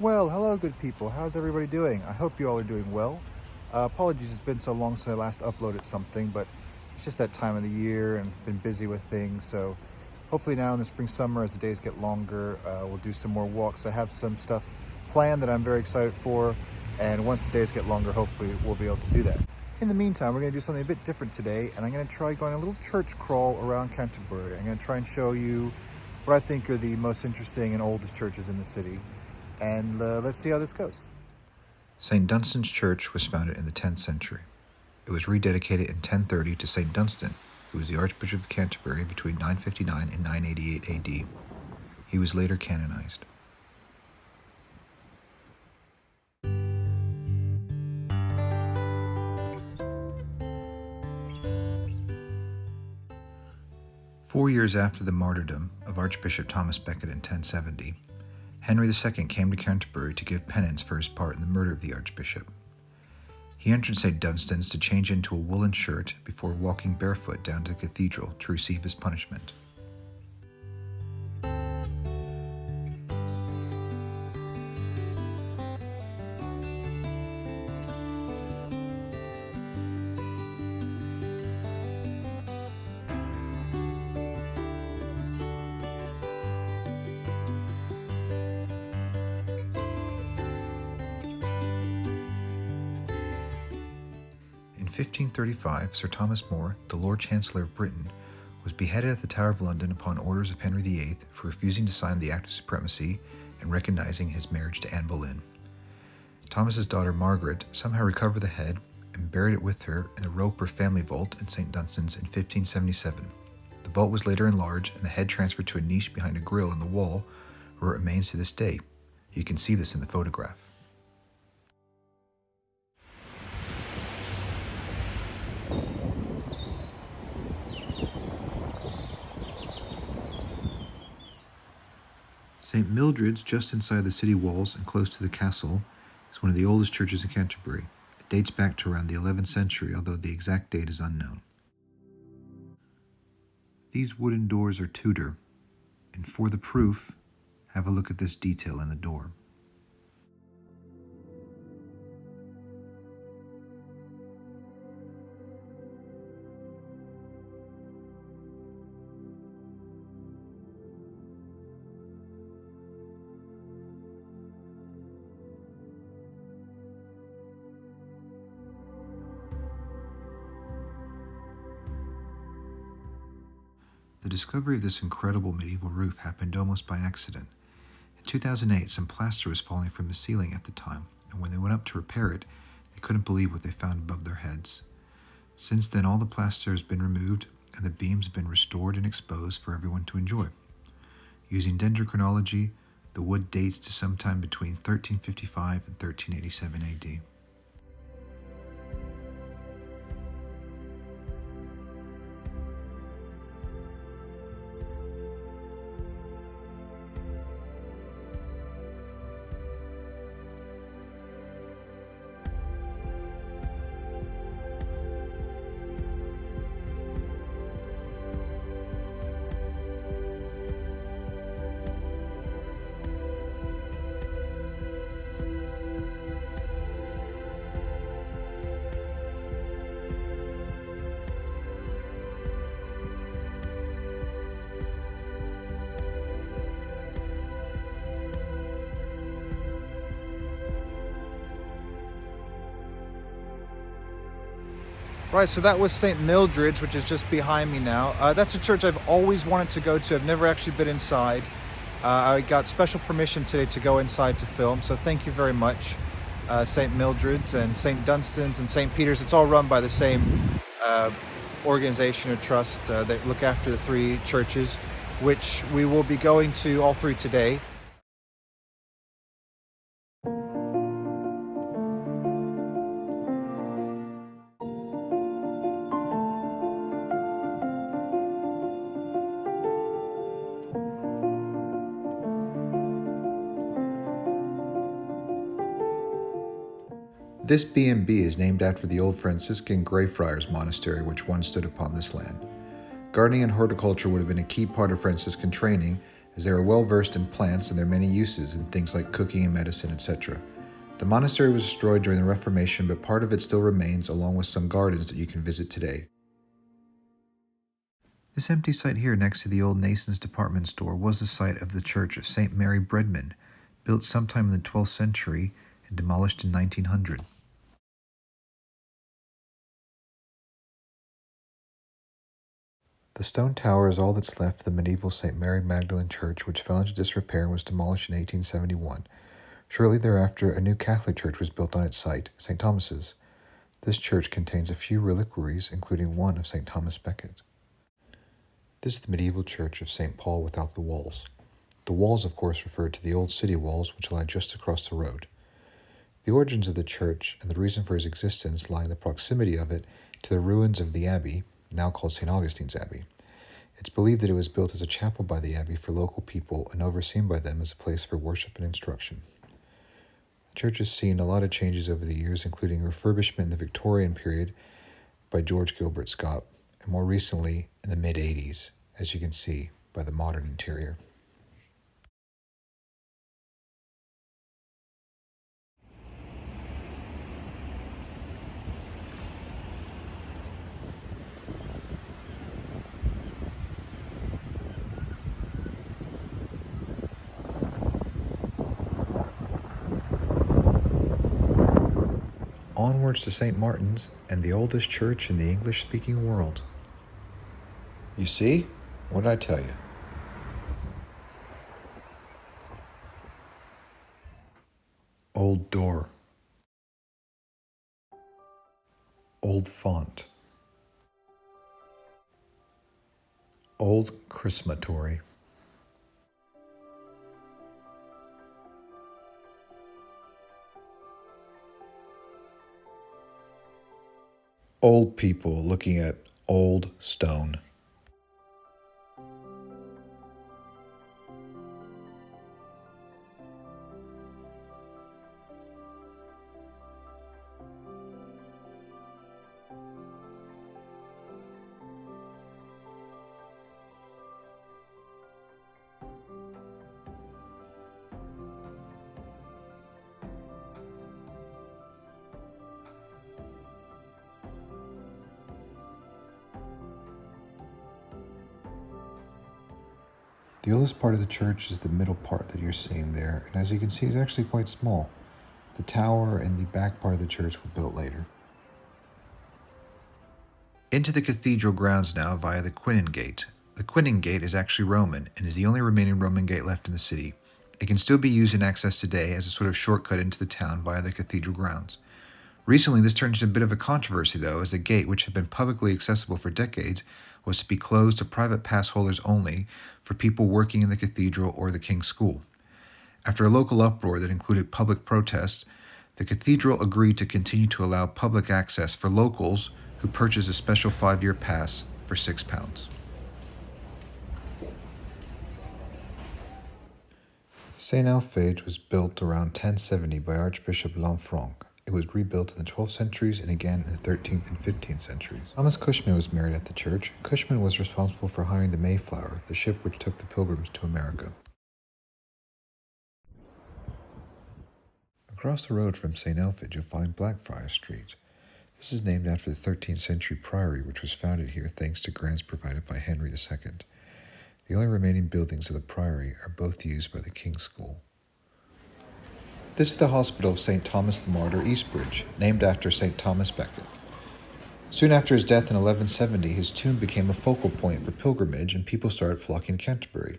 Well, hello, good people. How's everybody doing? I hope you all are doing well. Apologies, it's been so long since I last uploaded something, but it's just that time of the year and been busy with things. So hopefully now in the spring, summer, as the days get longer, we'll do some more walks. I have some stuff planned that I'm very excited for. And once the days get longer, hopefully we'll be able to do that. In the meantime, we're going to do something a bit different today, and I'm going to try going a little church crawl around Canterbury. I'm going to try and show you what I think are the most interesting and oldest churches in the city. And let's see how this goes. St. Dunstan's Church was founded in the 10th century. It was rededicated in 1030 to St. Dunstan, who was the Archbishop of Canterbury between 959 and 988 AD. He was later canonized. Four years after the martyrdom of Archbishop Thomas Becket in 1070, Henry II came to Canterbury to give penance for his part in the murder of the Archbishop. He entered St. Dunstan's to change into a woolen shirt before walking barefoot down to the cathedral to receive his punishment. In 1535, Sir Thomas More, the Lord Chancellor of Britain, was beheaded at the Tower of London upon orders of Henry VIII for refusing to sign the Act of Supremacy and recognizing his marriage to Anne Boleyn. Thomas's daughter Margaret somehow recovered the head and buried it with her in the Roper family vault in St. Dunstan's in 1577. The vault was later enlarged and the head transferred to a niche behind a grille in the wall, where it remains to this day. You can see this in the photograph. St. Mildred's, just inside the city walls and close to the castle, is one of the oldest churches in Canterbury. It dates back to around the 11th century, although the exact date is unknown. These wooden doors are Tudor, and for the proof, have a look at this detail in the door. The discovery of this incredible medieval roof happened almost by accident. In 2008, some plaster was falling from the ceiling at the time, and when they went up to repair it, they couldn't believe what they found above their heads. Since then, all the plaster has been removed, and the beams have been restored and exposed for everyone to enjoy. Using dendrochronology, the wood dates to sometime between 1355 and 1387 AD. Right, so that was St. Mildred's, which is just behind me now. That's a church I've always wanted to go to. I've never actually been inside. I got special permission today to go inside to film, so thank you very much. St. Mildred's and St. Dunstan's and St. Peter's, it's all run by the same organization or trust that look after the three churches, which we will be going to all three today. This B&B is named after the old Franciscan Grey Friars monastery which once stood upon this land. Gardening and horticulture would have been a key part of Franciscan training, as they were well versed in plants and their many uses in things like cooking and medicine, etc. The monastery was destroyed during the Reformation, but part of it still remains, along with some gardens that you can visit today. This empty site here next to the old Nason's department store was the site of the church of St. Mary Breadman, built sometime in the 12th century and demolished in 1900. The stone tower is all that's left of the medieval St. Mary Magdalene Church, which fell into disrepair and was demolished in 1871. Shortly thereafter, a new Catholic church was built on its site, St. Thomas's. This church contains a few reliquaries, including one of St. Thomas Becket. This is the medieval church of St. Paul without the walls. The walls, of course, refer to the old city walls, which lie just across the road. The origins of the church and the reason for its existence lie in the proximity of it to the ruins of the abbey, now called St. Augustine's Abbey. It's believed that it was built as a chapel by the abbey for local people and overseen by them as a place for worship and instruction. The church has seen a lot of changes over the years, including refurbishment in the Victorian period by George Gilbert Scott, and more recently in the mid-80s, as you can see by the modern interior. Onwards to St. Martin's and the oldest church in the English-speaking world. You see? What did I tell you? Old door. Old font. Old chrismatory. Old people looking at old stone. The oldest part of the church is the middle part that you're seeing there, and as you can see, it's actually quite small. The tower and the back part of the church were built later. Into the cathedral grounds now via the Quinnen Gate. The Quinnen Gate is actually Roman and is the only remaining Roman gate left in the city. It can still be used and accessed today as a sort of shortcut into the town via the cathedral grounds. Recently, this turned into a bit of a controversy, though, as the gate, which had been publicly accessible for decades, was to be closed to private pass holders only for people working in the cathedral or the King's School. After a local uproar that included public protests, the cathedral agreed to continue to allow public access for locals who purchased a special 5-year pass for £6. St. Alphege was built around 1070 by Archbishop Lanfranc. It was rebuilt in the 12th centuries and again in the 13th and 15th centuries. Thomas Cushman was married at the church. Cushman was responsible for hiring the Mayflower, the ship which took the Pilgrims to America. Across the road from St. Alphege, you'll find Blackfriars Street. This is named after the 13th century priory which was founded here thanks to grants provided by Henry II. The only remaining buildings of the priory are both used by the King's School. This is the Hospital of St. Thomas the Martyr, Eastbridge, named after St. Thomas Becket. Soon after his death in 1170, his tomb became a focal point for pilgrimage and people started flocking to Canterbury.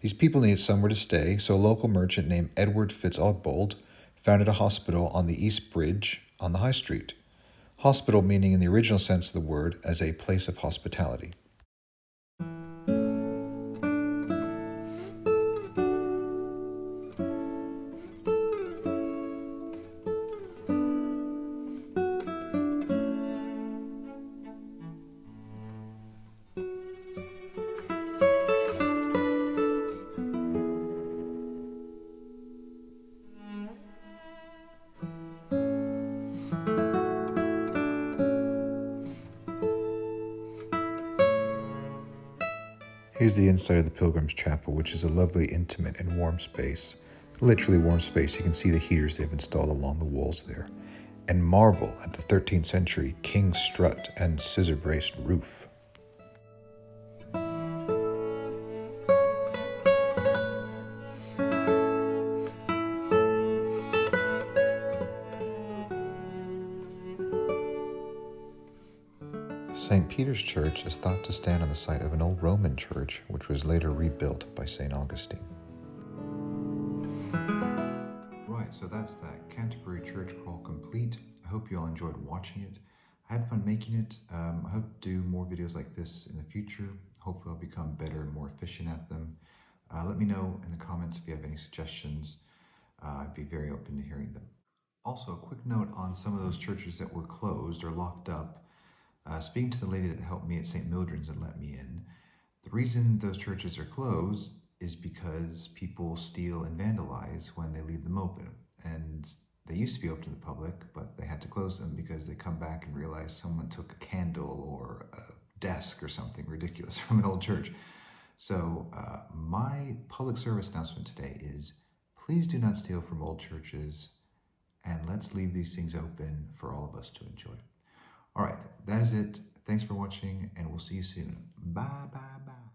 These people needed somewhere to stay, so a local merchant named Edward Fitz-Ogbold founded a hospital on the East Bridge on the High Street. Hospital meaning in the original sense of the word as a place of hospitality. is the inside of the Pilgrim's Chapel, which is a lovely, intimate, and warm space. Literally warm space. You can see the heaters they've installed along the walls there. And marvel at the 13th century king strut and scissor-braced roof. St. Peter's Church is thought to stand on the site of an old Roman church, which was later rebuilt by St. Augustine. Right, so that's that Canterbury church crawl complete. I hope you all enjoyed watching it. I had fun making it. I hope to do more videos like this in the future. Hopefully I'll become better and more efficient at them. Let me know in the comments if you have any suggestions. I'd be very open to hearing them. Also, a quick note on some of those churches that were closed or locked up. Speaking to the lady that helped me at St. Mildred's and let me in, the reason those churches are closed is because people steal and vandalize when they leave them open. And they used to be open to the public, but they had to close them because they come back and realize someone took a candle or a desk or something ridiculous from an old church. So my public service announcement today is please do not steal from old churches, and let's leave these things open for all of us to enjoy. All right, that is it. Thanks for watching, and we'll see you soon. Bye, bye, bye.